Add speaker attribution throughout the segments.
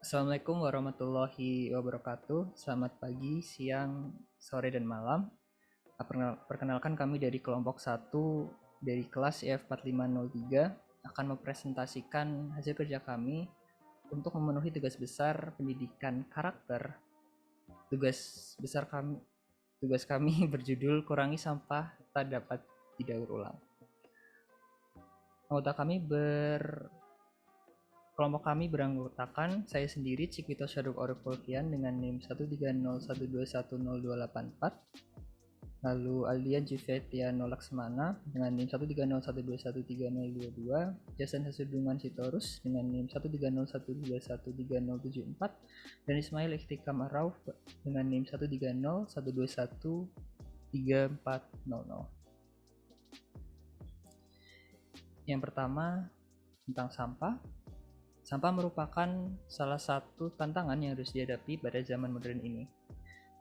Speaker 1: Assalamualaikum warahmatullahi wabarakatuh. Selamat pagi, siang, sore, dan malam. Perkenalkan kami dari kelompok 1 dari kelas IF4503 akan mempresentasikan hasil kerja kami untuk memenuhi tugas besar pendidikan karakter. Tugas kami berjudul Kurangi Sampah Tak Dapat Didaur Ulang. Kelompok kami beranggotakan saya sendiri, Cikito Syaruk Orifulfian dengan NIM 13012102844, lalu Aldian Juvetiano Laksmana dengan NIM 13012130022, Jason Hasudungan Sitorus dengan NIM 13012130074, dan Ismail Ikhtikam Arauf dengan NIM 13012133400. Yang pertama, tentang sampah. Sampah merupakan salah satu tantangan yang harus dihadapi pada zaman modern ini.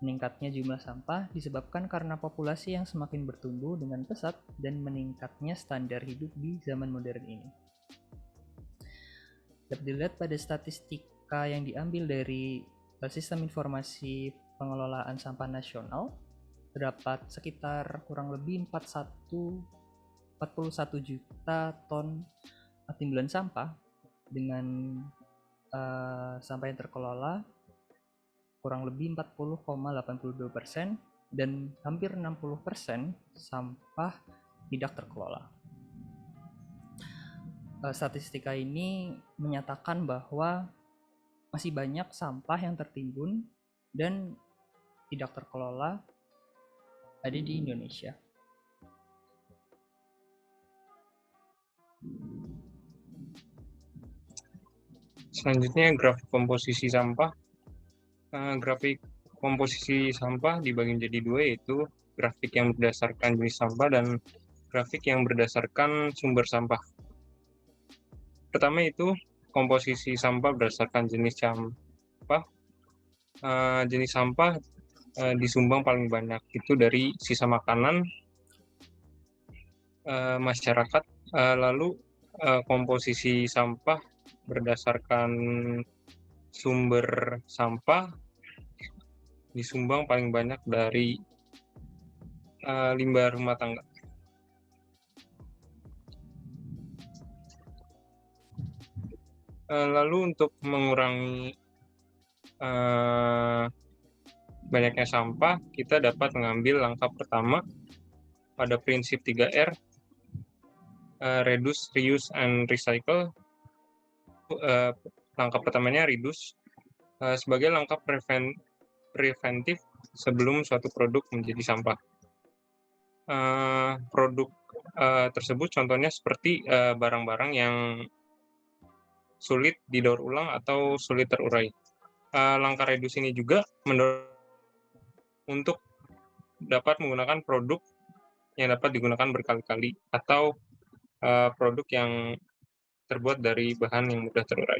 Speaker 1: Meningkatnya jumlah sampah disebabkan karena populasi yang semakin bertumbuh dengan pesat dan meningkatnya standar hidup di zaman modern ini. Dapat dilihat pada statistika yang diambil dari Sistem Informasi Pengelolaan Sampah Nasional, terdapat sekitar kurang lebih 41 juta ton timbulan sampah dengan sampah yang terkelola kurang lebih 40,82% dan hampir 60% sampah tidak terkelola. Statistika ini menyatakan bahwa masih banyak sampah yang tertimbun dan tidak terkelola ada di Indonesia.
Speaker 2: Selanjutnya grafik komposisi sampah. Grafik komposisi sampah dibagi menjadi dua, yaitu grafik yang berdasarkan jenis sampah dan grafik yang berdasarkan sumber sampah. Pertama itu komposisi sampah berdasarkan jenis sampah. Jenis sampah disumbang paling banyak itu dari sisa makanan masyarakat. Lalu komposisi sampah berdasarkan sumber sampah disumbang paling banyak dari limbah rumah tangga. Lalu untuk mengurangi banyaknya sampah, kita dapat mengambil langkah pertama pada prinsip 3R, reduce, reuse, and recycle. Langkah pertamanya reduce, sebagai langkah preventif sebelum suatu produk menjadi sampah. Produk tersebut contohnya seperti barang-barang yang sulit didaur ulang atau sulit terurai. Langkah reduce ini juga mendorong untuk dapat menggunakan produk yang dapat digunakan berkali-kali atau produk yang terbuat dari bahan yang mudah terurai.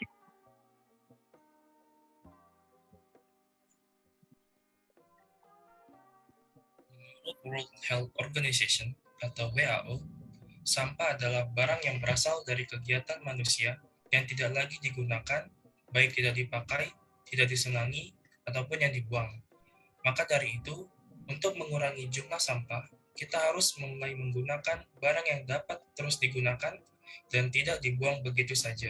Speaker 3: Menurut World Health Organization atau WHO, sampah adalah barang yang berasal dari kegiatan manusia yang tidak lagi digunakan, baik tidak dipakai, tidak disenangi, ataupun yang dibuang. Maka dari itu, untuk mengurangi jumlah sampah, kita harus mulai menggunakan barang yang dapat terus digunakan dan tidak dibuang begitu saja.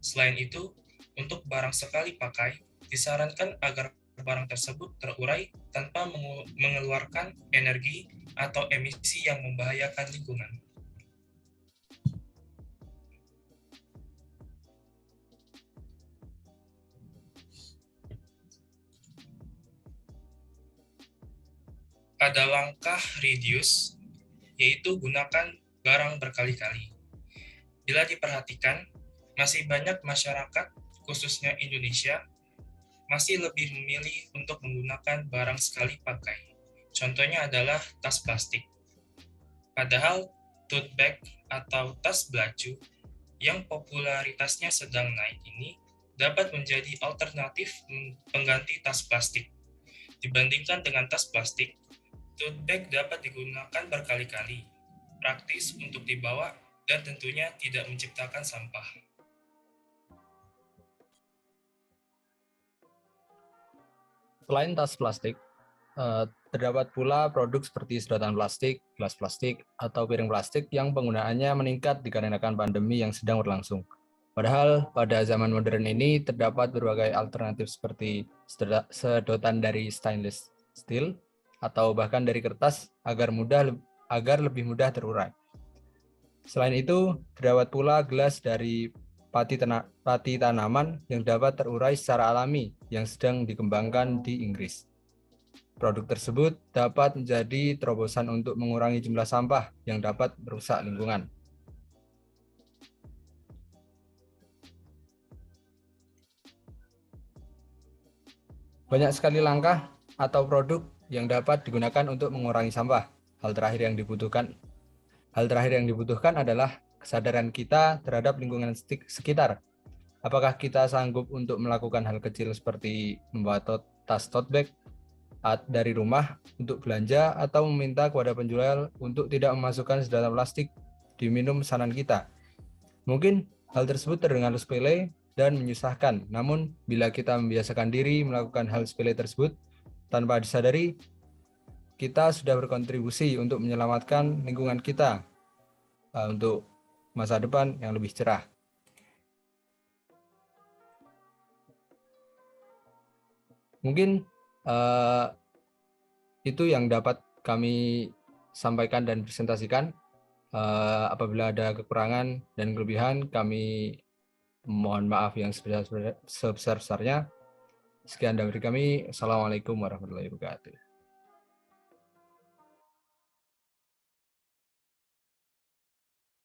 Speaker 3: Selain itu, untuk barang sekali pakai, disarankan agar barang tersebut terurai tanpa mengeluarkan energi atau emisi yang membahayakan lingkungan. Pada langkah reduce, yaitu gunakan barang berkali-kali. Bila diperhatikan, masih banyak masyarakat, khususnya Indonesia, masih lebih memilih untuk menggunakan barang sekali pakai. Contohnya adalah tas plastik. Padahal tote bag atau tas baju yang popularitasnya sedang naik ini dapat menjadi alternatif pengganti tas plastik. Dibandingkan dengan tas plastik, tote bag dapat digunakan berkali-kali, praktis untuk dibawa, dan tentunya tidak menciptakan sampah.
Speaker 4: Selain tas plastik, terdapat pula produk seperti sedotan plastik, gelas plastik, atau piring plastik yang penggunaannya meningkat dikarenakan pandemi yang sedang berlangsung. Padahal pada zaman modern ini terdapat berbagai alternatif seperti sedotan dari stainless steel atau bahkan dari kertas agar lebih mudah terurai. Selain itu, terdapat pula gelas dari pati tanaman yang dapat terurai secara alami yang sedang dikembangkan di Inggris. Produk tersebut dapat menjadi terobosan untuk mengurangi jumlah sampah yang dapat merusak lingkungan. Banyak sekali langkah atau produk yang dapat digunakan untuk mengurangi sampah. Hal terakhir yang dibutuhkan adalah kesadaran kita terhadap lingkungan sekitar. Apakah kita sanggup untuk melakukan hal kecil seperti membawa tas tote bag dari rumah untuk belanja atau meminta kepada penjual untuk tidak memasukkan sedotan plastik di minum pesanan kita? Mungkin hal tersebut terdengar sepele dan menyusahkan, namun bila kita membiasakan diri melakukan hal sepele tersebut tanpa disadari, kita sudah berkontribusi untuk menyelamatkan lingkungan kita untuk masa depan yang lebih cerah. Mungkin itu yang dapat kami sampaikan dan presentasikan. Apabila ada kekurangan dan kelebihan, kami mohon maaf yang sebesar-besarnya. Sekian dari kami. Assalamualaikum warahmatullahi wabarakatuh.